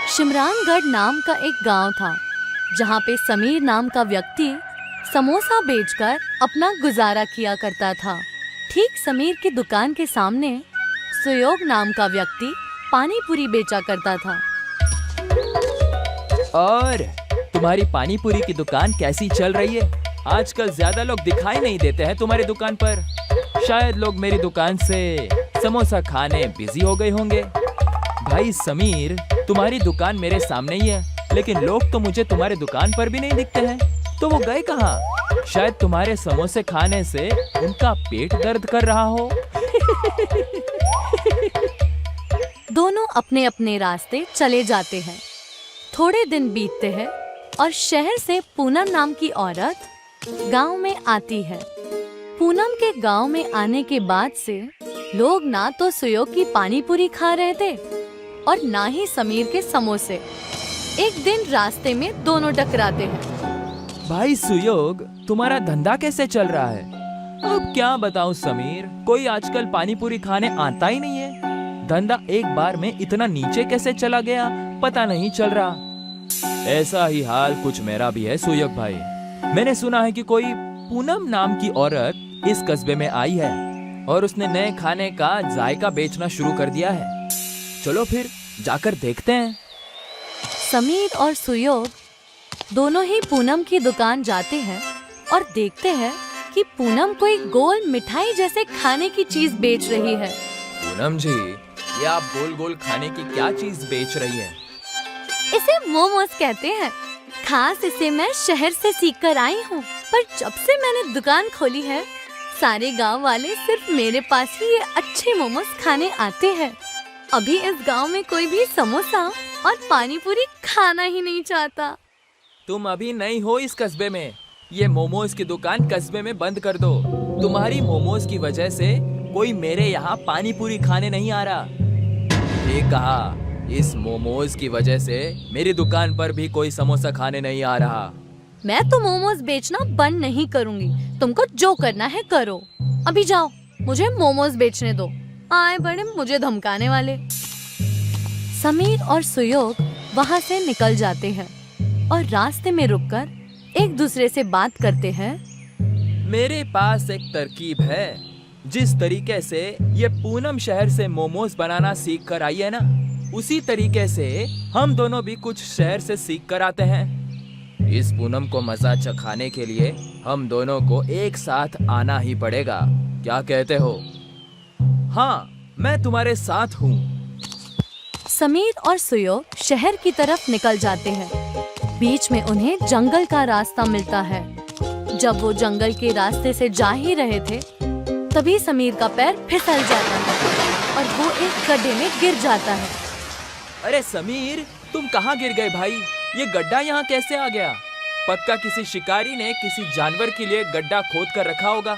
शिमरानगढ़ नाम का एक गांव था जहां पे समीर नाम का व्यक्ति समोसा बेचकर अपना गुजारा किया करता था। ठीक समीर की दुकान के सामने सुयोग नाम का व्यक्ति पानी पूरी बेचा करता था। और तुम्हारी पानी पूरी की दुकान कैसी चल रही है? आजकल ज्यादा लोग दिखाई नहीं देते हैं तुम्हारी दुकान पर। शायद लोग मेरी दुकान से समोसा खाने बिजी हो गए होंगे। भाई समीर, तुम्हारी दुकान मेरे सामने ही है, लेकिन लोग तो मुझे तुम्हारी दुकान पर भी नहीं दिखते हैं। तो वो गए कहाँ? शायद तुम्हारे समोसे खाने से उनका पेट दर्द कर रहा हो। दोनों अपने अपने रास्ते चले जाते हैं। थोड़े दिन बीतते हैं और शहर से पूनम नाम की औरत गांव में आती है। पूनम के गांव में आने के बाद से लोग ना तो सुयोग की पानी पूरी खा रहे थे और ना ही समीर के समोसे। एक दिन रास्ते में दोनों टकराते हैं। भाई सुयोग, तुम्हारा धंधा कैसे चल रहा है? अब क्या बताऊं समीर, कोई आजकल पानी पूरी खाने आता ही नहीं है। धंधा एक बार में इतना नीचे कैसे चला गया पता नहीं चल रहा। ऐसा ही हाल कुछ मेरा भी है सुयोग भाई। मैंने सुना है कि कोई पूनम नाम की औरत इस कस्बे में आई है और उसने नए खाने का जायका बेचना शुरू कर दिया है। चलो फिर जाकर देखते हैं। समीर और सुयोग दोनों ही पूनम की दुकान जाते हैं और देखते हैं कि पूनम कोई गोल मिठाई जैसे खाने की चीज बेच रही है। पूनम जी, ये आप गोल गोल खाने की क्या चीज बेच रही है? इसे मोमोज कहते हैं। खास इसे मैं शहर से सीख कर आई हूँ, पर जब से मैंने दुकान खोली है सारे गांव वाले सिर्फ मेरे पास ही ये अच्छे मोमोज खाने आते हैं। अभी इस गांव में कोई भी समोसा और पानी पूरी खाना ही नहीं चाहता। तुम अभी नहीं हो इस कस्बे में। ये मोमोज की दुकान कस्बे में बंद कर दो। तुम्हारी मोमोज की वजह से कोई मेरे यहाँ पानी पूरी खाने नहीं आ रहा। ठीक कहा, इस मोमोज की वजह से मेरी दुकान पर भी कोई समोसा खाने नहीं आ रहा। मैं तो मोमोज बेचना बंद नहीं करूँगी। तुमको जो करना है करो। अभी जाओ, मुझे मोमोज बेचने दो। आए बड़े मुझे धमकाने वाले। समीर और सुयोग वहाँ से निकल जाते हैं और रास्ते में रुककर एक दूसरे से बात करते हैं। मेरे पास एक तरकीब है। जिस तरीके से ये पूनम शहर से मोमोज बनाना सीख कर आई है ना, उसी तरीके से हम दोनों भी कुछ शहर से सीख कर आते हैं। इस पूनम को मजा चखाने के लिए हम दोनों को एक साथ आना ही पड़ेगा। क्या कहते हो? हाँ, मैं तुम्हारे साथ हूँ। समीर और सुयोग शहर की तरफ निकल जाते हैं। बीच में उन्हें जंगल का रास्ता मिलता है। जब वो जंगल के रास्ते से जा ही रहे थे, तभी समीर का पैर फिसल जाता है और वो एक गड्ढे में गिर जाता है। अरे समीर, तुम कहाँ गिर गए भाई? ये गड्ढा यहाँ कैसे आ गया? पक्का किसी शिकारी ने किसी जानवर के लिए गड्ढा खोद कर रखा होगा।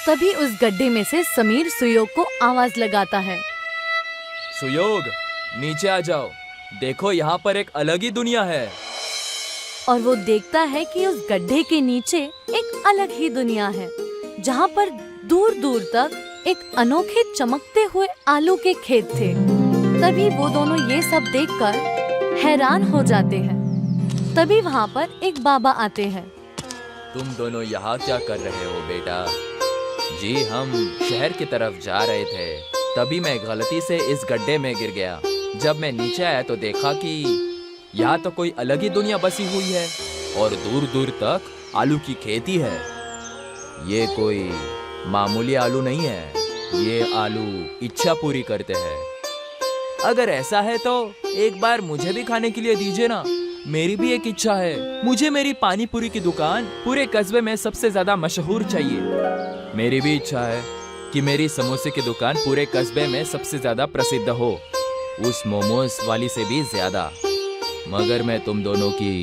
तभी उस गड्ढे में से समीर सुयोग को आवाज लगाता है। सुयोग, नीचे आ जाओ। देखो, यहाँ पर एक अलग ही दुनिया है। और वो देखता है कि उस गड्ढे के नीचे एक अलग ही दुनिया है, जहाँ पर दूर दूर तक एक अनोखे चमकते हुए आलू के खेत थे। तभी वो दोनों ये सब देखकर हैरान हो जाते हैं। तभी वहाँ पर एक बाबा आते हैं। तुम दोनों यहाँ क्या कर रहे हो बेटा? जी, हम शहर की तरफ जा रहे थे, तभी मैं गलती से इस गड्ढे में गिर गया। जब मैं नीचे आया तो देखा कि यहाँ तो कोई अलग ही दुनिया बसी हुई है और दूर दूर तक आलू की खेती है। ये कोई मामूली आलू नहीं है, ये आलू इच्छा पूरी करते हैं। अगर ऐसा है तो एक बार मुझे भी खाने के लिए दीजिए ना। मेरी भी एक इच्छा है। मुझे मेरी पानी पूरी की दुकान पूरे कस्बे में सबसे ज्यादा मशहूर चाहिए। मेरी भी इच्छा है कि मेरी समोसे की दुकान पूरे कस्बे में सबसे ज्यादा प्रसिद्ध हो, उस मोमोज वाली से भी ज्यादा। मगर मैं तुम दोनों की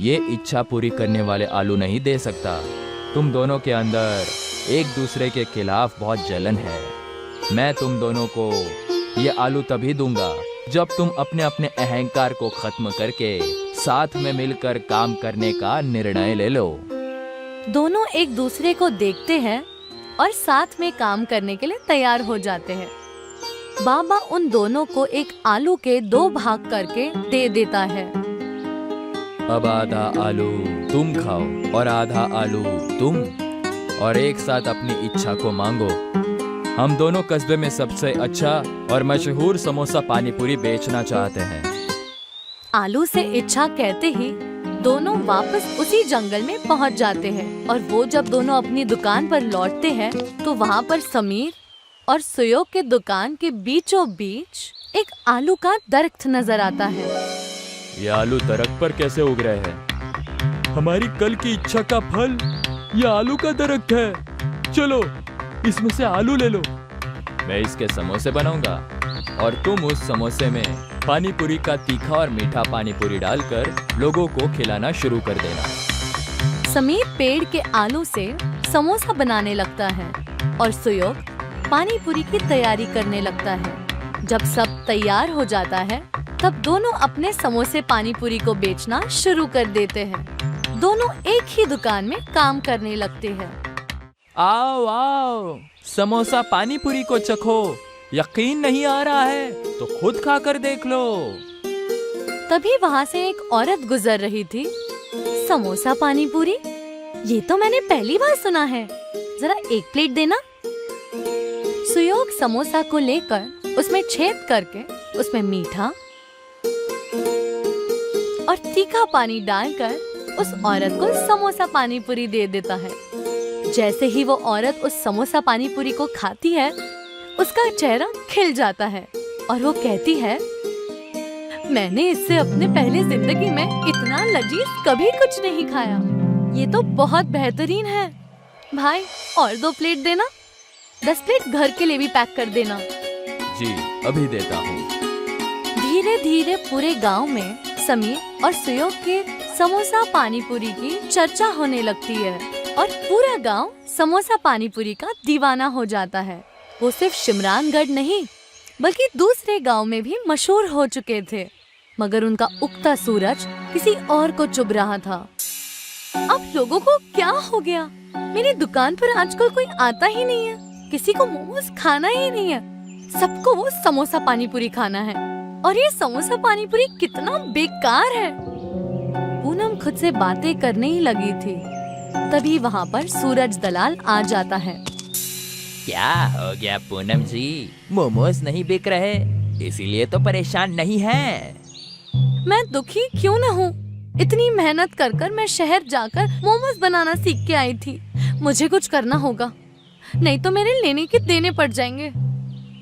ये इच्छा पूरी करने वाले आलू नहीं दे सकता। तुम दोनों के अंदर एक दूसरे के खिलाफ बहुत जलन है। मैं तुम दोनों को ये आलू तभी दूंगा जब तुम अपने अपने अहंकार को खत्म करके साथ में मिलकर काम करने का निर्णय ले लो। दोनों एक दूसरे को देखते हैं और साथ में काम करने के लिए तैयार हो जाते हैं। बाबा उन दोनों को एक आलू के 2 भाग करके दे देता है। अब आधा आलू तुम खाओ और आधा आलू तुम, और एक साथ अपनी इच्छा को मांगो। हम दोनों कस्बे में सबसे अच्छा और मशहूर समोसा पानी पूरी बेचना चाहते हैं। आलू से इच्छा कहते ही दोनों वापस उसी जंगल में पहुंच जाते हैं और वो जब दोनों अपनी दुकान पर लौटते हैं तो वहाँ पर समीर और सुयोग के दुकान के बीचों बीच एक आलू का दरख्त नजर आता है। ये आलू दरख्त पर कैसे उग रहे हैं? हमारी कल की इच्छा का फल ये आलू का दरख्त है। चलो इसमें से आलू ले लो। मैं इसके समोसे बनाऊंगा और तुम उस समोसे में पानी पूरी का तीखा और मीठा पानी पूरी डालकर लोगों को खिलाना शुरू कर देना। समीर पेड़ के आलू से समोसा बनाने लगता है और सुयोग पानी पूरी की तैयारी करने लगता है। जब सब तैयार हो जाता है तब दोनों अपने समोसे पानी पूरी को बेचना शुरू कर देते हैं। दोनों एक ही दुकान में काम करने लगते हैं। आओ आओ, समोसा पानी पूरी को चखो। यकीन नहीं आ रहा है तो खुद खाकर देख लो। तभी वहाँ से एक औरत गुजर रही थी। समोसा पानी पूरी, ये तो मैंने पहली बार सुना है। जरा एक प्लेट देना। सुयोग समोसा को लेकर उसमें छेद करके उसमें मीठा और तीखा पानी डालकर उस औरत को समोसा पानी पूरी दे देता है। जैसे ही वो औरत उस समोसा पानी पूरी को खाती है उसका चेहरा खिल जाता है और वो कहती है, मैंने इससे अपने पहले जिंदगी में इतना लजीज कभी कुछ नहीं खाया। ये तो बहुत बेहतरीन है। भाई और 2 प्लेट देना। 10 प्लेट घर के लिए भी पैक कर देना। जी अभी देता हूँ। धीरे धीरे पूरे गांव में समीर और सुयोग के समोसा पानी पूरी की चर्चा होने लगती है और पूरा गांव समोसा पानी पूरी का दीवाना हो जाता है। वो सिर्फ शिमरानगढ़ नहीं बल्कि दूसरे गांव में भी मशहूर हो चुके थे, मगर उनका उगता सूरज किसी और को चुभ रहा था। अब लोगों को क्या हो गया? मेरी दुकान पर आजकल कोई आता ही नहीं है। किसी को मोमोज खाना ही नहीं है। सबको वो समोसा पानी पूरी खाना है और ये समोसा पानी पूरी कितना बेकार है। पूनम खुद से बातें करने ही लगी थी। तभी वहाँ पर सूरज दलाल आ जाता है। क्या हो गया पूनम जी? मोमोज नहीं बिक रहे, इसीलिए तो परेशान नहीं है। मैं दुखी क्यों न हूँ? इतनी मेहनत कर मैं शहर जाकर मोमोज बनाना सीख के आई थी। मुझे कुछ करना होगा, नहीं तो मेरे लेने के देने पड़ जाएंगे।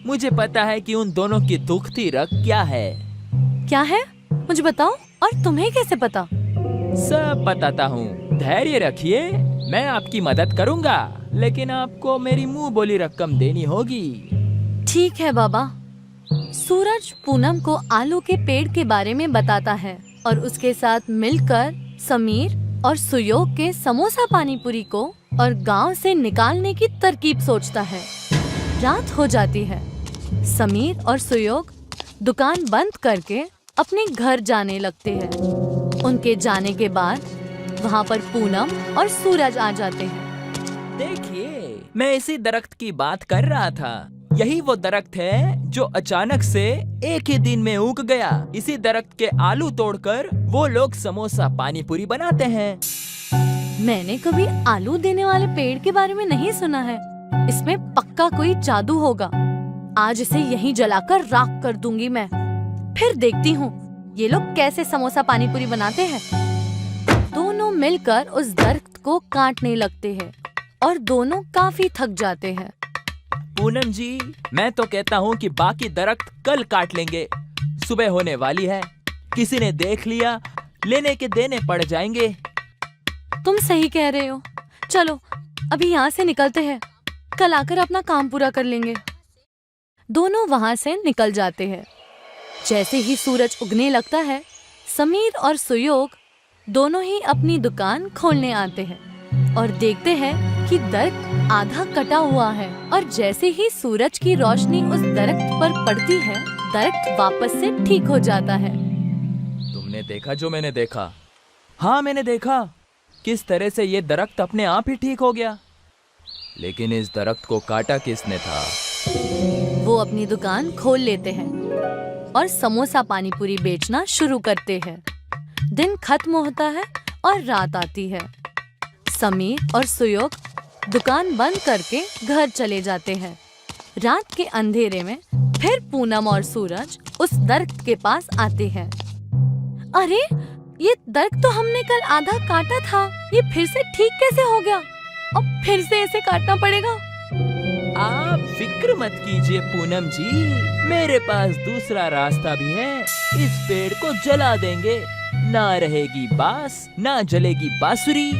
मुझे पता है कि उन दोनों की दुखती रग क्या है। क्या है? मुझे बताओ। और तुम्हें कैसे पता? सब बताता हूँ, धैर्य रखिए, मैं आपकी मदद करूँगा, लेकिन आपको मेरी मुंह बोली रकम देनी होगी। ठीक है बाबा। सूरज पूनम को आलू के पेड़ के बारे में बताता है और उसके साथ मिलकर समीर और सुयोग के समोसा पानी पूरी को और गांव से निकालने की तरकीब सोचता है। रात हो जाती है। समीर और सुयोग दुकान बंद करके अपने घर जाने लगते हैं। उनके जाने के बाद वहाँ पर पूनम और सूरज आ जाते हैं। देखिए, मैं इसी दरख्त की बात कर रहा था। यही वो दरख्त है जो अचानक से एक ही दिन में उग गया। इसी दरख्त के आलू तोड़कर वो लोग समोसा पानी पूरी बनाते हैं। मैंने कभी आलू देने वाले पेड़ के बारे में नहीं सुना है। इसमें पक्का कोई जादू होगा। आज इसे यहीं जलाकर राख कर दूंगी मैं। फिर देखती हूँ ये लोग कैसे समोसा पानी पूरी बनाते हैं। दोनों मिलकर उस दरख्त को काटने लगते हैं और दोनों काफी थक जाते हैं। पूनम जी, मैं तो कहता हूँ कि बाकी दरख्त कल काट लेंगे। सुबह होने वाली है, किसी ने देख लिया, लेने के देने पड़ जाएंगे। तुम सही कह रहे हो। चलो अभी यहाँ से निकलते हैं, कल आकर अपना काम पूरा कर लेंगे। दोनों वहाँ से निकल जाते हैं। जैसे ही सूरज उगने लगता है, समीर और सुयोग दोनों ही अपनी दुकान खोलने आते हैं और देखते हैं कि दरख्त आधा कटा हुआ है। और जैसे ही सूरज की रोशनी उस दरख्त पर पड़ती है, दरख्त वापस से ठीक हो जाता है। तुमने देखा जो मैंने देखा? हाँ, मैंने देखा किस तरह से ये दरख्त अपने आप ही ठीक हो गया। लेकिन इस दरख्त को काटा किसने था? वो वो अपनी दुकान खोल लेते हैं और समोसा पानी पूरी बेचना शुरू करते हैं। दिन खत्म होता है और रात आती है। समीर और सुयोग दुकान बंद करके घर चले जाते हैं। रात के अंधेरे में फिर पूनम और सूरज उस दरख्त के पास आते हैं। अरे, ये दरख्त तो हमने कल आधा काटा था, ये फिर से ठीक कैसे हो गया? अब फिर से इसे काटना पड़ेगा। आप फिक्र मत कीजिए पूनम जी, मेरे पास दूसरा रास्ता भी है। इस पेड़ को जला देंगे, ना रहेगी बांस, ना जलेगी बांसुरी।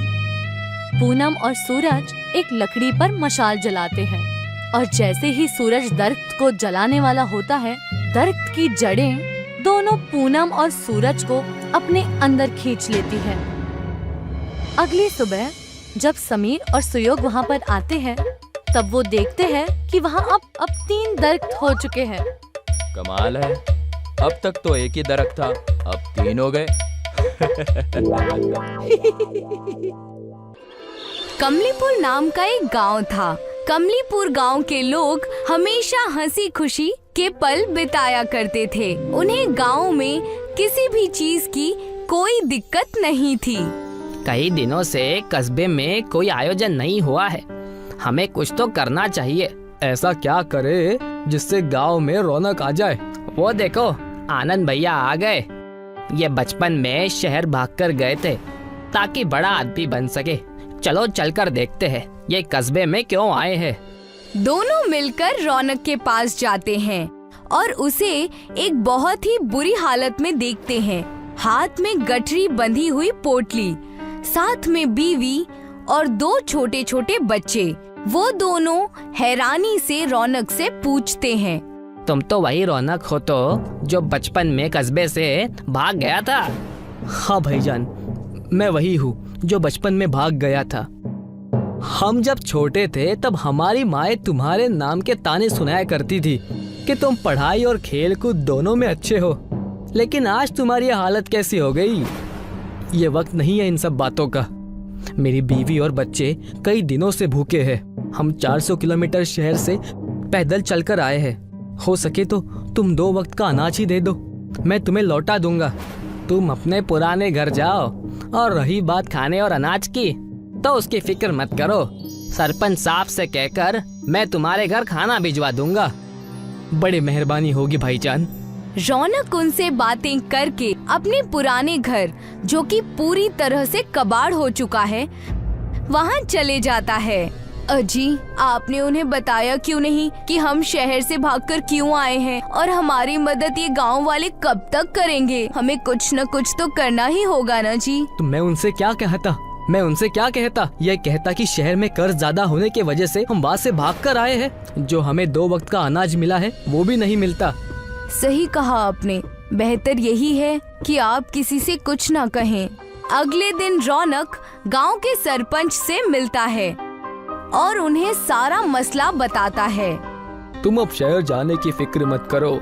पूनम और सूरज एक लकड़ी पर मशाल जलाते हैं और जैसे ही सूरज दरख्त को जलाने वाला होता है, दरख्त की जड़ें दोनों पूनम और सूरज को अपने अंदर खींच लेती है। अगली सुबह जब समीर और सुयोग वहाँ पर आते हैं, तब वो देखते हैं कि वहाँ अब 3 दरख्त हो चुके हैं। कमाल है, अब तक तो एक ही दरख्त था, अब 3 हो गए। कमलीपुर नाम का एक गांव था। कमलीपुर गांव के लोग हमेशा हंसी खुशी के पल बिताया करते थे। उन्हें गांव में किसी भी चीज की कोई दिक्कत नहीं थी। कई दिनों से कस्बे में कोई आयोजन नहीं हुआ है, हमें कुछ तो करना चाहिए। ऐसा क्या करे जिससे गांव में रौनक आ जाए? वो देखो, आनंद भैया आ गए। ये बचपन में शहर भागकर गए थे ताकि बड़ा आदमी बन सके। चलो चलकर देखते हैं ये कस्बे में क्यों आए हैं। दोनों मिलकर रौनक के पास जाते हैं और उसे एक बहुत ही बुरी हालत में देखते हैं। हाथ में गठरी बंधी हुई पोटली, साथ में बीवी और 2 छोटे छोटे बच्चे। वो दोनों हैरानी से रौनक से पूछते हैं, तुम तो वही रौनक हो तो जो बचपन में कस्बे से भाग गया था? हाँ भाईजान, मैं वही हूँ जो बचपन में भाग गया था। हम जब छोटे थे तब हमारी माएँ तुम्हारे नाम के ताने सुनाया करती थी कि तुम पढ़ाई और खेल कूद दोनों में अच्छे हो। लेकिन आज तुम्हारी हालत कैसी हो गई? ये वक्त नहीं है इन सब बातों का। मेरी बीवी और बच्चे कई दिनों से भूखे हैं। हम 400 किलोमीटर शहर से पैदल चलकर आए हैं। हो सके तो तुम 2 वक्त का अनाज ही दे दो, मैं तुम्हें लौटा दूंगा। तुम अपने पुराने घर जाओ, और रही बात खाने और अनाज की, तो उसकी फिक्र मत करो। सरपंच साहब से कहकर मैं तुम्हारे घर खाना भिजवा दूंगा। बड़ी मेहरबानी होगी भाईजान। रौनक उनसे बातें करके अपने पुराने घर, जो कि पूरी तरह से कबाड़ हो चुका है, वहाँ चले जाता है। अजी, आपने उन्हें बताया क्यों नहीं कि हम शहर से भागकर क्यों आए हैं और हमारी मदद ये गांव वाले कब तक करेंगे? हमें कुछ न कुछ तो करना ही होगा ना जी। तो मैं उनसे क्या कहता? ये कहता कि शहर में कर्ज ज्यादा होने की वजह से हम वहाँ से भागकर आए हैं। जो हमें 2 वक्त का अनाज मिला है वो भी नहीं मिलता। सही कहा आपने। बेहतर यही है कि आप किसी से कुछ ना कहें। अगले दिन रौनक गांव के सरपंच से मिलता है और उन्हें सारा मसला बताता है। तुम अब शहर जाने की फिक्र मत करो,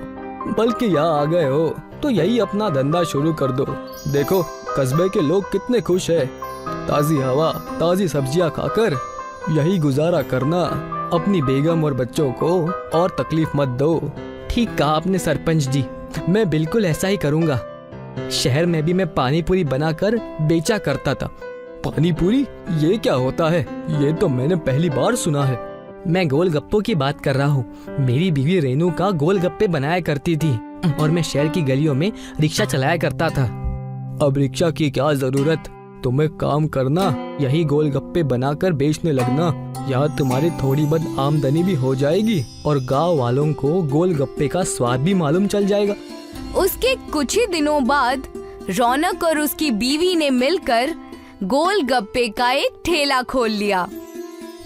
बल्कि यहाँ आ गए हो तो यही अपना धंधा शुरू कर दो। देखो कस्बे के लोग कितने खुश हैं। ताज़ी हवा, ताज़ी सब्जियाँ खाकर यही गुजारा करना। अपनी बेगम और बच्चों को और तकलीफ मत दो। ठीक कहा आपने सरपंच जी, मैं बिल्कुल ऐसा ही करूँगा। शहर में भी मैं पानी पूरी बनाकर बेचा करता था। पानी पूरी, ये क्या होता है? ये तो मैंने पहली बार सुना है। मैं गोलगप्पों की बात कर रहा हूँ। मेरी बीवी रेनू का गोलगप्पे बनाया करती थी और मैं शहर की गलियों में रिक्शा चलाया करता था। अब रिक्शा की क्या जरूरत? तुम एक काम करना, यही गोलगप्पे बनाकर बेचने लगना। यहाँ तुम्हारी थोड़ी बहुत आमदनी भी हो जाएगी और गाँव वालों को गोलगप्पे का स्वाद भी मालूम चल जाएगा। उसके कुछ ही दिनों बाद रौनक और उसकी बीवी ने मिलकर गोलगप्पे का एक ठेला खोल लिया।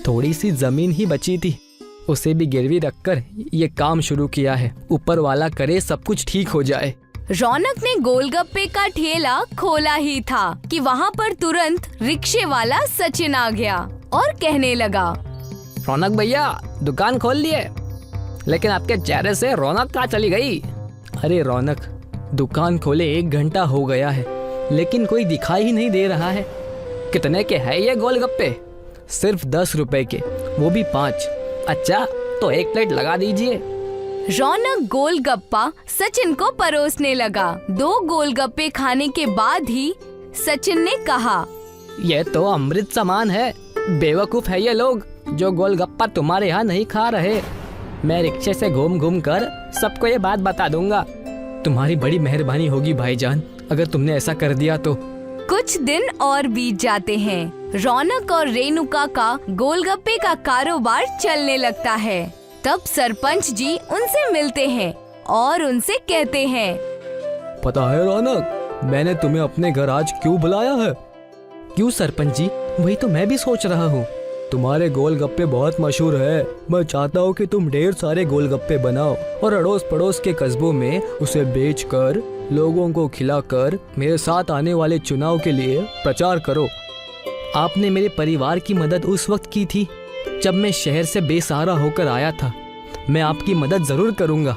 थोड़ी सी जमीन ही बची थी, उसे भी गिरवी रखकर ये काम शुरू किया है। ऊपर वाला करे सब कुछ ठीक हो जाए। रौनक ने गोलगप्पे का ठेला खोला ही था कि वहाँ पर तुरंत रिक्शे वाला सचिन आ गया और कहने लगा, रौनक भैया दुकान खोल लिए, लेकिन आपके चेहरे से रौनक कहाँ चली गई? अरे रौनक, दुकान खोले 1 घंटा हो गया है, लेकिन कोई दिखाई ही नहीं दे रहा है। कितने के है ये गोलगप्पे? सिर्फ 10 रुपए के, वो भी 5। अच्छा, तो 1 प्लेट लगा दीजिए। रौनक गोलगप्पा सचिन को परोसने लगा। 2 गोलगप्पे खाने के बाद ही सचिन ने कहा, ये तो अमृत समान है। बेवकूफ है ये लोग जो गोलगप्पा तुम्हारे यहाँ नहीं खा रहे। मैं रिक्शे से घूम घूम कर सबको ये बात बता दूंगा। तुम्हारी बड़ी मेहरबानी होगी भाईजान, अगर तुमने ऐसा कर दिया तो। कुछ दिन और बीत जाते हैं। रौनक और रेणुका का गोलगप्पे का कारोबार चलने लगता है। तब सरपंच जी उनसे मिलते हैं और उनसे कहते हैं, पता है रौनक, मैंने तुम्हें अपने घर आज क्यों बुलाया है? क्यों सरपंच जी? वही तो मैं भी सोच रहा हूँ। तुम्हारे गोलगप्पे बहुत मशहूर है। मैं चाहता हूँ कि तुम ढेर सारे गोलगप्पे बनाओ और अड़ोस पड़ोस के कस्बों में उसे बेचकर लोगों को खिलाकर मेरे साथ आने वाले चुनाव के लिए प्रचार करो। आपने मेरे परिवार की मदद उस वक्त की थी जब मैं शहर से बेसहारा होकर आया था। मैं आपकी मदद जरूर करूँगा।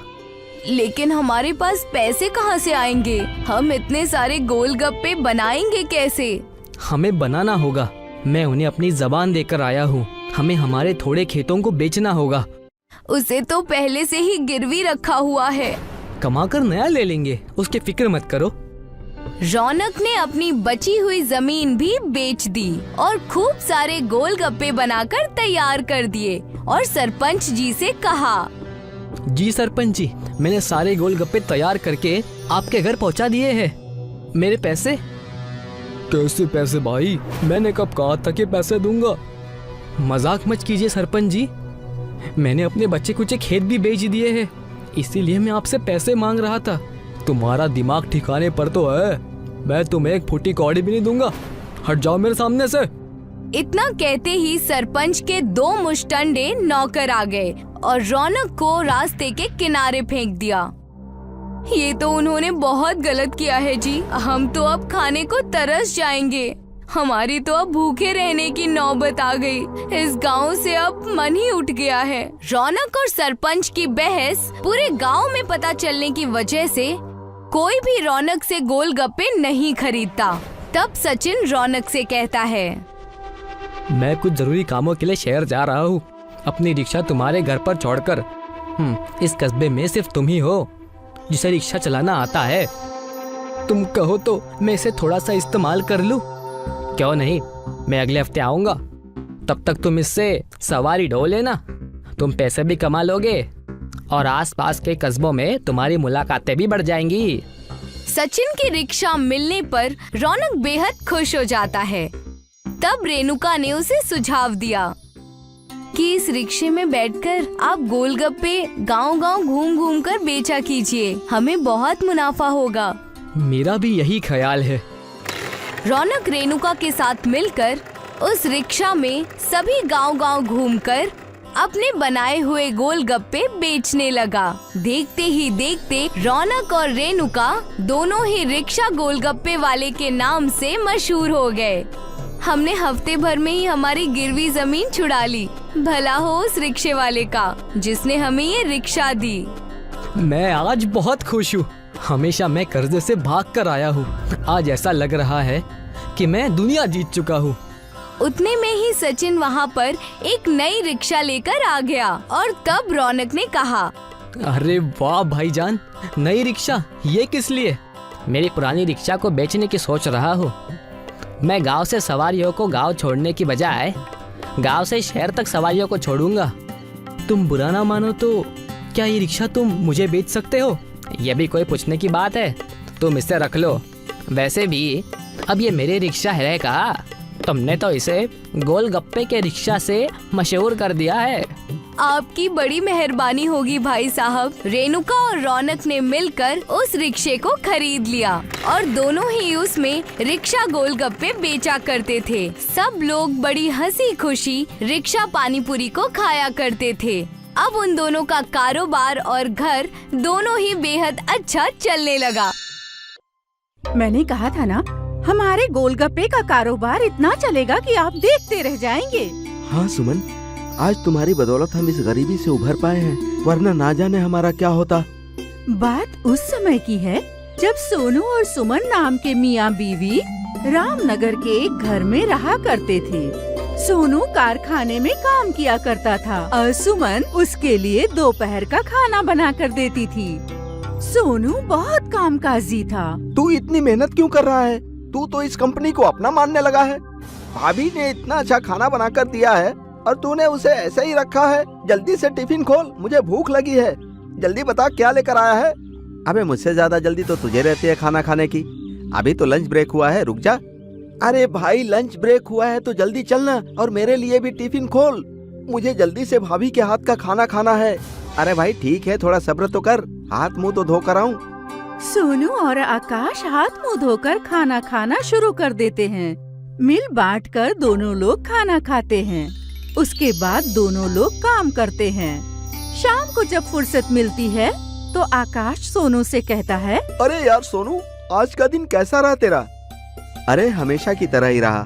लेकिन हमारे पास पैसे कहाँ से आएंगे? हम इतने सारे गोलगप्पे बनाएंगे कैसे? हमें बनाना होगा। मैं उन्हें अपनी जबान देकर आया हूँ। हमें हमारे थोड़े खेतों को बेचना होगा। उसे तो पहले से ही गिरवी रखा हुआ है। कमाकर नया ले लेंगे, उसकी फिक्र मत करो। रौनक ने अपनी बची हुई जमीन भी बेच दी और खूब सारे गोलगप्पे बनाकर तैयार कर दिए और सरपंच जी से कहा, जी सरपंच जी, मैंने सारे गोलगप्पे तैयार करके आपके घर पहुंचा दिए हैं। मेरे पैसे? कैसे पैसे भाई? मैंने कब कहा था कि पैसे दूंगा? मजाक मत कीजिए सरपंच जी। मैंने अपने बच्चे कुछ खेत भी बेच दिए हैं, इसीलिए मैं आपसे पैसे मांग रहा था। तुम्हारा दिमाग ठिकाने पर तो है। मैं तुम्हें एक फूटी कौड़ी भी नहीं दूंगा। हट जाओ मेरे सामने से। इतना कहते ही सरपंच के 2 मुश्तंडे नौकर आ गए और रौनक को रास्ते के किनारे फेंक दिया। ये तो उन्होंने बहुत गलत किया है जी। हम तो अब खाने को तरस जाएंगे। हमारी तो अब भूखे रहने की नौबत आ गई। इस गांव से अब मन ही उठ गया है। रौनक और सरपंच की बहस पूरे गांव में पता चलने की वजह से कोई भी रौनक से गोलगप्पे नहीं खरीदता। तब सचिन रौनक से कहता है, मैं कुछ जरूरी कामों के लिए शहर जा रहा हूँ। अपनी रिक्शा तुम्हारे घर पर छोड़कर। इस कस्बे में सिर्फ तुम ही हो जिसे रिक्शा चलाना आता है। तुम कहो तो मैं इसे थोड़ा सा इस्तेमाल कर लूं? क्यों नहीं, मैं अगले हफ्ते आऊंगा। तब तक तुम इससे सवारी ढो लेना। तुम पैसे भी कमा लोगे और आसपास के कस्बों में तुम्हारी मुलाकातें भी बढ़ जाएंगी। सचिन की रिक्शा मिलने पर रौनक बेहद खुश हो जाता है। तब रेणुका ने उसे सुझाव दिया कि इस रिक्शे में बैठकर आप गोलगप्पे गांव-गांव घूम-घूम कर बेचा कीजिए। हमें बहुत मुनाफा होगा। मेरा भी यही ख्याल है। रौनक रेणुका के साथ मिलकर उस रिक्शा में सभी गांव-गांव घूमकर अपने बनाए हुए गोलगप्पे बेचने लगा। देखते ही देखते रौनक और रेणुका दोनों ही रिक्शा गोलगप्पे वाले के नाम से मशहूर हो गए। हमने हफ्ते भर में ही हमारी गिरवी जमीन छुड़ा ली। भला हो उस रिक्शे वाले का जिसने हमें ये रिक्शा दी। मैं आज बहुत खुश हूँ। हमेशा मैं कर्जे से भाग कर आया हूँ। आज ऐसा लग रहा है कि मैं दुनिया जीत चुका हूँ। उतने में ही सचिन वहाँ पर एक नई रिक्शा लेकर आ गया और तब रौनक ने कहा, अरे वाह भाईजान, नई रिक्शा, ये किस लिए? मेरी पुरानी रिक्शा को बेचने की सोच रहा हूँ। मैं गांव से सवारियों को गांव छोड़ने की बजाय गांव से शहर तक सवारियों को छोड़ूंगा। तुम बुरा ना मानो तो क्या ये रिक्शा तुम मुझे बेच सकते हो? ये भी कोई पूछने की बात है? तुम इसे रख लो। वैसे भी अब ये मेरी रिक्शा है का? तुमने तो इसे गोलगप्पे के रिक्शा से मशहूर कर दिया है। आपकी बड़ी मेहरबानी होगी भाई साहब। रेणुका और रौनक ने मिलकर उस रिक्शे को खरीद लिया और दोनों ही उसमें रिक्शा गोलगप्पे बेचा करते थे। सब लोग बड़ी हंसी खुशी रिक्शा पानीपुरी को खाया करते थे। अब उन दोनों का कारोबार और घर दोनों ही बेहद अच्छा चलने लगा। मैंने कहा था ना, हमारे गोलगप्पे का कारोबार इतना चलेगा कि आप देखते रह जाएंगे। हाँ सुमन, आज तुम्हारी बदौलत हम इस गरीबी से उभर पाए हैं, वरना ना जाने हमारा क्या होता। बात उस समय की है जब सोनू और सुमन नाम के मियाँ बीवी रामनगर के एक घर में रहा करते थे। सोनू कारखाने में काम किया करता था और सुमन उसके लिए दोपहर का खाना बना कर देती थी। सोनू बहुत कामकाजी था। तू इतनी मेहनत क्यों कर रहा है? तू तो इस कंपनी को अपना मानने लगा है। भाभी ने इतना अच्छा खाना बनाकर दिया है और तूने उसे ऐसे ही रखा है। जल्दी से टिफिन खोल, मुझे भूख लगी है। जल्दी बता क्या लेकर आया है? अबे मुझसे ज्यादा जल्दी तो तुझे रहती है खाना खाने की। अभी तो लंच ब्रेक हुआ है, रुक जा। अरे भाई लंच ब्रेक हुआ है तो जल्दी चलना और मेरे लिए भी टिफिन खोल। मुझे जल्दी से भाभी के हाथ का खाना खाना है। अरे भाई ठीक है, थोड़ा सब्र तो कर, हाथ मुंह तो धोकर आऊं। सोनू और आकाश हाथ मुंह धोकर खाना खाना शुरू कर देते हैं। मिल बांटकर दोनों लोग खाना खाते हैं। उसके बाद दोनों लोग काम करते हैं। शाम को जब फुर्सत मिलती है तो आकाश सोनू से कहता है, अरे यार सोनू, आज का दिन कैसा रहा तेरा? अरे हमेशा की तरह ही रहा,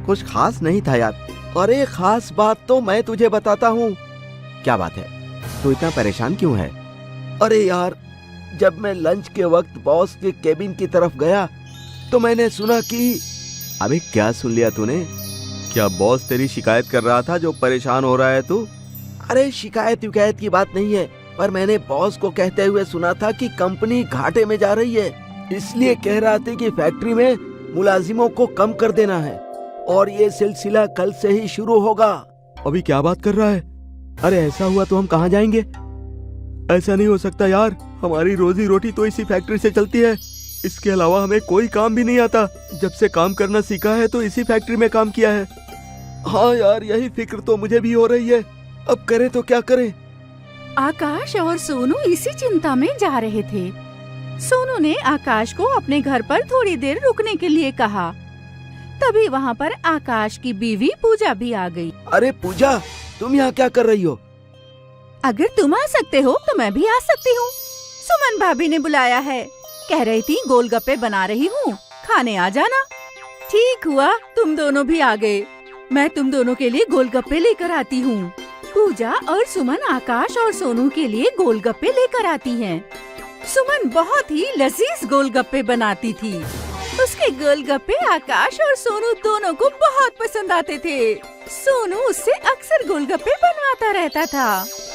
कुछ खास नहीं था यार। अरे खास बात तो मैं तुझे बताता हूँ। क्या बात है? तू इतना परेशान क्यों है? अरे यार, जब मैं लंच के वक्त बॉस के केबिन की तरफ गया तो मैंने सुना कि... अबे क्या सुन लिया तूने? क्या बॉस तेरी शिकायत कर रहा था जो परेशान हो रहा है तू? अरे शिकायत विकायत की बात नहीं है, पर मैंने बॉस को कहते हुए सुना था कि कंपनी घाटे में जा रही है, इसलिए कह रहा था कि फैक्ट्री में मुलाजिमों को कम कर देना है और ये सिलसिला कल से ही शुरू होगा। अभी क्या बात कर रहा है? अरे ऐसा हुआ तो हम कहाँ जाएंगे? ऐसा नहीं हो सकता यार, हमारी रोजी रोटी तो इसी फैक्ट्री से चलती है। इसके अलावा हमें कोई काम भी नहीं आता। जब से काम करना सीखा है तो इसी फैक्ट्री में काम किया है। हाँ यार, यही फिक्र तो मुझे भी हो रही है। अब करे तो क्या करें? आकाश और सोनू इसी चिंता में जा रहे थे। सोनू ने आकाश को अपने घर पर थोड़ी देर रुकने के लिए कहा। तभी वहाँ पर आकाश की बीवी पूजा भी आ गई। अरे पूजा, तुम यहाँ क्या कर रही हो? अगर तुम आ सकते हो तो मैं भी आ सकती हूँ। सुमन भाभी ने बुलाया है, कह रही थी गोलगप्पे बना रही हूँ, खाने आ जाना। ठीक हुआ तुम दोनों भी आ गए। मैं तुम दोनों के लिए गोलगप्पे लेकर आती हूँ। पूजा और सुमन आकाश और सोनू के लिए गोलगप्पे लेकर आती हैं। सुमन बहुत ही लजीज गोलगप्पे बनाती थी। उसके गोलगप्पे आकाश और सोनू दोनों को बहुत पसंद आते थे। सोनू उससे अक्सर गोलगप्पे बनवाता रहता था।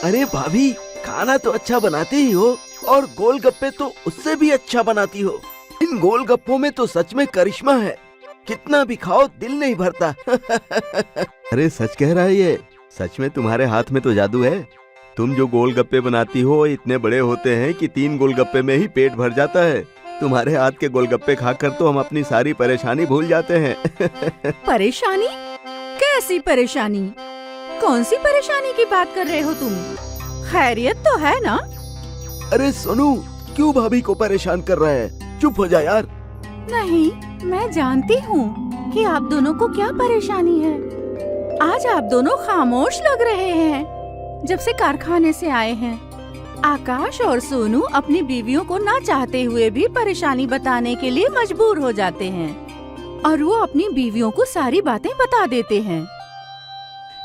अरे भाभी, खाना तो अच्छा बनाते ही हो और गोलगप्पे तो उससे भी अच्छा बनाती हो। इन गोलगप्पों में तो सच में करिश्मा है, कितना भी खाओ दिल नहीं भरता। अरे सच कह रहा है ये, सच में तुम्हारे हाथ में तो जादू है। तुम जो गोलगप्पे बनाती हो इतने बड़े होते हैं कि 3 गोलगप्पे में ही पेट भर जाता है। तुम्हारे हाथ के गोलगप्पे खाकर तो हम अपनी सारी परेशानी भूल जाते हैं। परेशानी? कैसी परेशानी? कौन सी परेशानी की बात कर रहे हो तुम? खैरियत तो है ना? अरे सोनू, क्यों भाभी को परेशान कर रहा है? चुप हो जा यार। नहीं, मैं जानती हूँ कि आप दोनों को क्या परेशानी है। आज आप दोनों खामोश लग रहे हैं जब से कारखाने से आए हैं। आकाश और सोनू अपनी बीवियों को ना चाहते हुए भी परेशानी बताने के लिए मजबूर हो जाते हैं और वो अपनी बीवियों को सारी बातें बता देते हैं,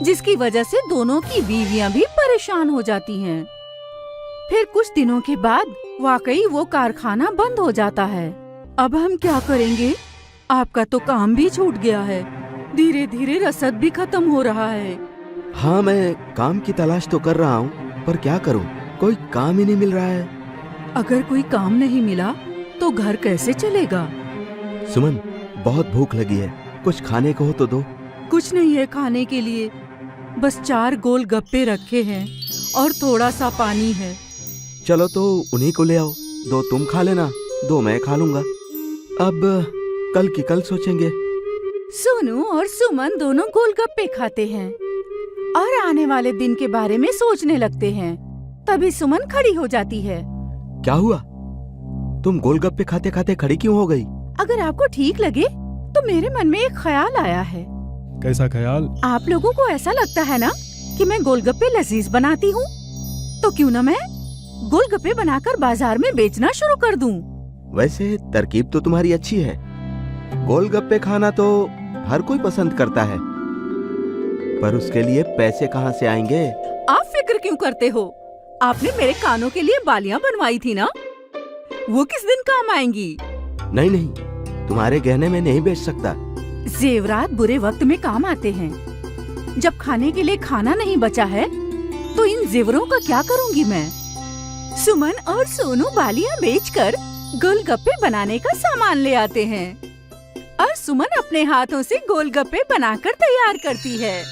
जिसकी वजह से दोनों की बीवियां भी परेशान हो जाती हैं। फिर कुछ दिनों के बाद वाकई वो कारखाना बंद हो जाता है। अब हम क्या करेंगे? आपका तो काम भी छूट गया है, धीरे धीरे रसद भी खत्म हो रहा है। हाँ, मैं काम की तलाश तो कर रहा हूँ, पर क्या करूँ, कोई काम ही नहीं मिल रहा है। अगर कोई काम नहीं मिला तो घर कैसे चलेगा? सुमन, बहुत भूख लगी है, कुछ खाने को हो तो दो। कुछ नहीं है खाने के लिए, बस 4 गोलगप्पे रखे हैं और थोड़ा सा पानी है। चलो तो उन्हीं को ले आओ, 2 तुम खा लेना, 2 मैं खा लूंगा। अब कल की कल सोचेंगे। सोनू और सुमन दोनों गोलगप्पे खाते हैं और आने वाले दिन के बारे में सोचने लगते हैं। तभी सुमन खड़ी हो जाती है। क्या हुआ? तुम गोलगप्पे खाते खाते खड़ी क्यों हो गई? अगर आपको ठीक लगे तो मेरे मन में एक ख्याल आया है। कैसा ख्याल? आप लोगों को ऐसा लगता है ना कि मैं गोलगप्पे लजीज बनाती हूँ, तो क्यों न मैं गोलगप्पे बनाकर बाजार में बेचना शुरू कर दूं। वैसे तरकीब तो तुम्हारी अच्छी है। गोलगप्पे खाना तो हर कोई पसंद करता है, पर उसके लिए पैसे कहाँ से आएंगे? आप फिक्र क्यों करते हो? आपने मेरे कानों के लिए बालियां बनवाई थी ना, वो किस दिन काम आएंगी? नहीं नहीं, तुम्हारे गहने में नहीं बेच सकता। जेवरात बुरे वक्त में काम आते हैं। जब खाने के लिए खाना नहीं बचा है तो इन जेवरों का क्या करूंगी मैं? सुमन और सोनू बालियां बेचकर गोलगप्पे बनाने का सामान ले आते हैं और सुमन अपने हाथों से गोलगप्पे बनाकर तैयार करती है।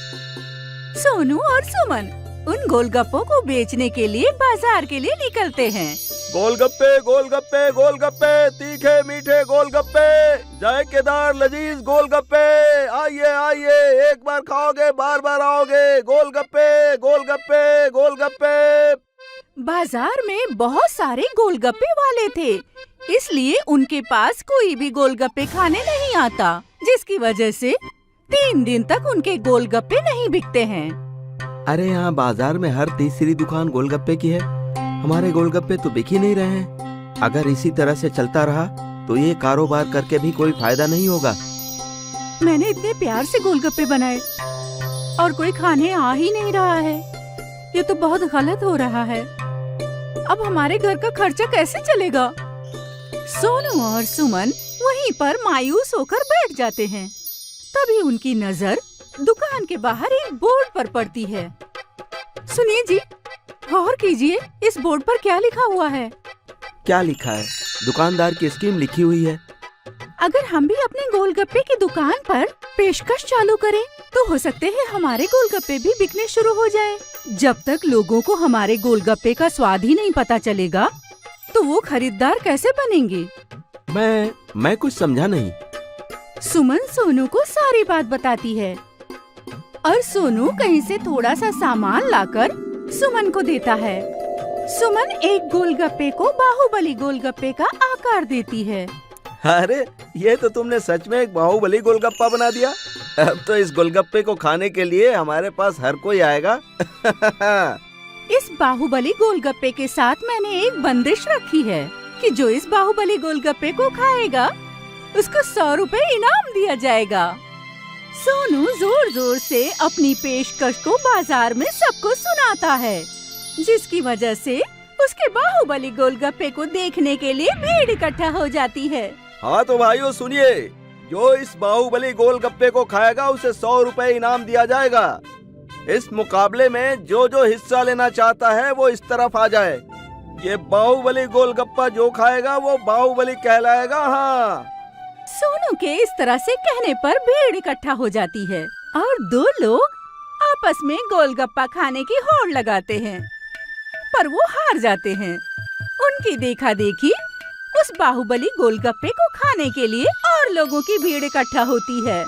सोनू और सुमन उन गोलगप्पों को बेचने के लिए बाजार के लिए निकलते हैं। गोलगप्पे गोलगप्पे गोलगप्पे, तीखे मीठे गोलगप्पे, जायकेदार लजीज गोलगप्पे, आइए आइए, एक बार खाओगे बार बार आओगे। गोलगप्पे गोलगप्पे गोलगप्पे। बाजार में बहुत सारे गोलगप्पे वाले थे, इसलिए उनके पास कोई भी गोलगप्पे खाने नहीं आता, जिसकी वजह से 3 दिन तक उनके गोलगप्पे नहीं बिकते हैं। अरे यहाँ बाजार में हर तीसरी दुकान गोलगप्पे की है, हमारे गोलगप्पे तो बिक ही नहीं रहे हैं। अगर इसी तरह से चलता रहा तो ये कारोबार करके भी कोई फायदा नहीं होगा। मैंने इतने प्यार से गोलगप्पे बनाए और कोई खाने आ ही नहीं रहा है। ये तो बहुत गलत हो रहा है। अब हमारे घर का खर्चा कैसे चलेगा? सोनू और सुमन वहीं पर मायूस होकर बैठ जाते हैं। तभी उनकी नजर दुकान के बाहर एक बोर्ड पर पड़ती है। सुनिए जी, गौर कीजिए, इस बोर्ड पर क्या लिखा हुआ है? क्या लिखा है? दुकानदार की स्कीम लिखी हुई है। अगर हम भी अपने गोलगप्पे की दुकान पर पेशकश चालू करें तो हो सकते हैं हमारे गोलगप्पे भी बिकने शुरू हो जाए। जब तक लोगों को हमारे गोलगप्पे का स्वाद ही नहीं पता चलेगा तो वो खरीदार कैसे बनेंगे? मैं कुछ समझा नहीं। सुमन सोनू को सारी बात बताती है और सोनू कहीं से थोड़ा सा सामान लाकर सुमन को देता है। सुमन एक गोलगप्पे को बाहुबली गोलगप्पे का आकार देती है। अरे ये तो तुमने सच में एक बाहुबली गोलगप्पा बना दिया। अब तो इस गोलगप्पे को खाने के लिए हमारे पास हर कोई आएगा। इस बाहुबली गोलगप्पे के साथ मैंने एक बंदिश रखी है कि जो इस बाहुबली गोलगप्पे को खाएगा उसको 100 रुपए इनाम दिया जाएगा। सोनू जोर जोर से अपनी पेशकश को बाजार में सबको सुनाता है, जिसकी वजह से उसके बाहुबली गोलगप्पे को देखने के लिए भीड़ इकट्ठा हो जाती है। हाँ तो भाइयों सुनिए, जो इस बाहुबली गोलगप्पे को खाएगा उसे 100 रुपए इनाम दिया जाएगा। इस मुकाबले में जो जो हिस्सा लेना चाहता है वो इस तरफ आ जाए। ये बाहुबली गोलगप्पा जो खाएगा वो बाहुबली कहलाएगा। हाँ। सोनू के इस तरह से कहने पर भीड़ इकट्ठा हो जाती है और 2 लोग आपस में गोलगप्पा खाने की होड़ लगाते हैं, पर वो हार जाते हैं। उनकी देखा देखी उस बाहुबली गोलगप्पे को खाने के लिए और लोगों की भीड़ इकट्ठा होती है।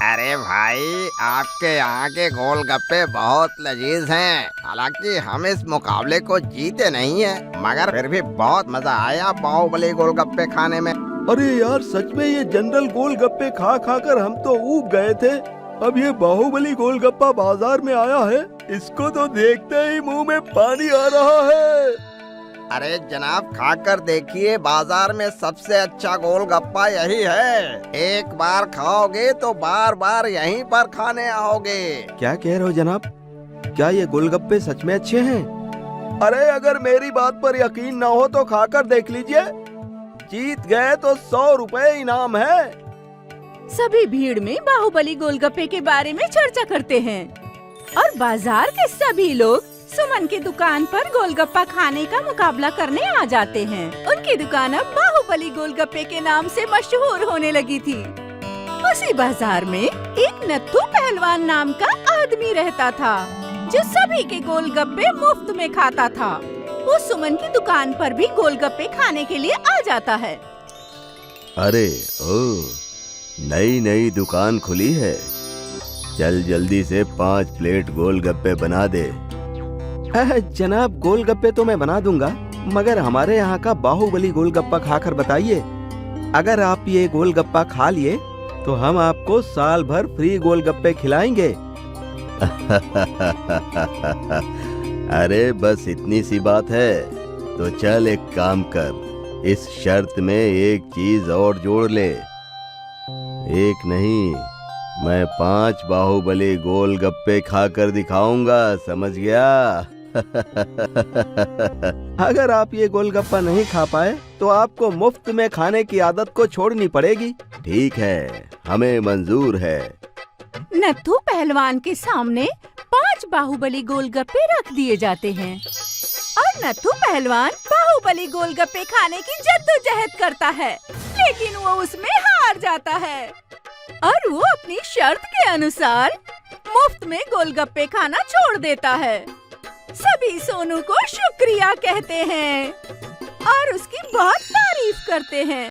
अरे भाई, आपके यहाँ के गोलगप्पे बहुत लजीज हैं। हालांकि हम इस मुकाबले को जीते नहीं हैं, मगर फिर भी बहुत मजा आया बाहुबली गोलगप्पे खाने में। अरे यार सच में ये जनरल गोलगप्पे खा खा कर हम तो ऊब गए थे। अब ये बाहुबली गोलगप्पा बाजार में आया है, इसको तो देखते ही मुंह में पानी आ रहा है। अरे जनाब, खाकर देखिए, बाजार में सबसे अच्छा गोलगप्पा यही है। एक बार खाओगे तो बार बार यहीं पर खाने आओगे। क्या कह रहे हो जनाब? क्या ये गोलगप्पे सच में अच्छे हैं? अरे अगर मेरी बात पर यकीन ना हो तो खाकर देख लीजिए। जीत गए तो 100 रुपए इनाम है। सभी भीड़ में बाहुबली गोलगप्पे के बारे में चर्चा करते हैं और बाजार के सभी लोग सुमन की दुकान पर गोलगप्पा खाने का मुकाबला करने आ जाते हैं। उनकी दुकान अब बाहुबली गोलगप्पे के नाम से मशहूर होने लगी थी। उसी बाजार में एक नत्थू पहलवान नाम का आदमी रहता था, जो सभी के गोलगप्पे मुफ्त में खाता था। वो सुमन की दुकान पर भी गोलगप्पे खाने के लिए आ जाता है। अरे ओ, नई नई दुकान खुली है, चल जल्दी से 5 प्लेट गोलगप्पे बना दे। जनाब गोलगप्पे तो मैं बना दूंगा, मगर हमारे यहाँ का बाहुबली गोलगप्पा खाकर बताइए। अगर आप ये गोलगप्पा खा लिए तो हम आपको साल भर फ्री गोलगप्पे खिलाएंगे। अरे बस इतनी सी बात है, तो चल एक काम कर, इस शर्त में एक चीज और जोड़ ले। एक नहीं, मैं 5 बाहुबली गोलगप्पे खाकर दिखाऊंगा, समझ गया? अगर आप ये गोलगप्पा नहीं खा पाए तो आपको मुफ्त में खाने की आदत को छोड़नी पड़ेगी। ठीक है, हमें मंजूर है। नत्थू पहलवान के सामने 5 बाहुबली गोलगप्पे रख दिए जाते हैं और नत्थू पहलवान बाहुबली गोलगप्पे खाने की जद्दोजहद करता है, लेकिन वो उसमें हार जाता है और वो अपनी शर्त के अनुसार मुफ्त में गोलगप्पे खाना छोड़ देता है। सभी सोनू को शुक्रिया कहते हैं और उसकी बहुत तारीफ करते हैं।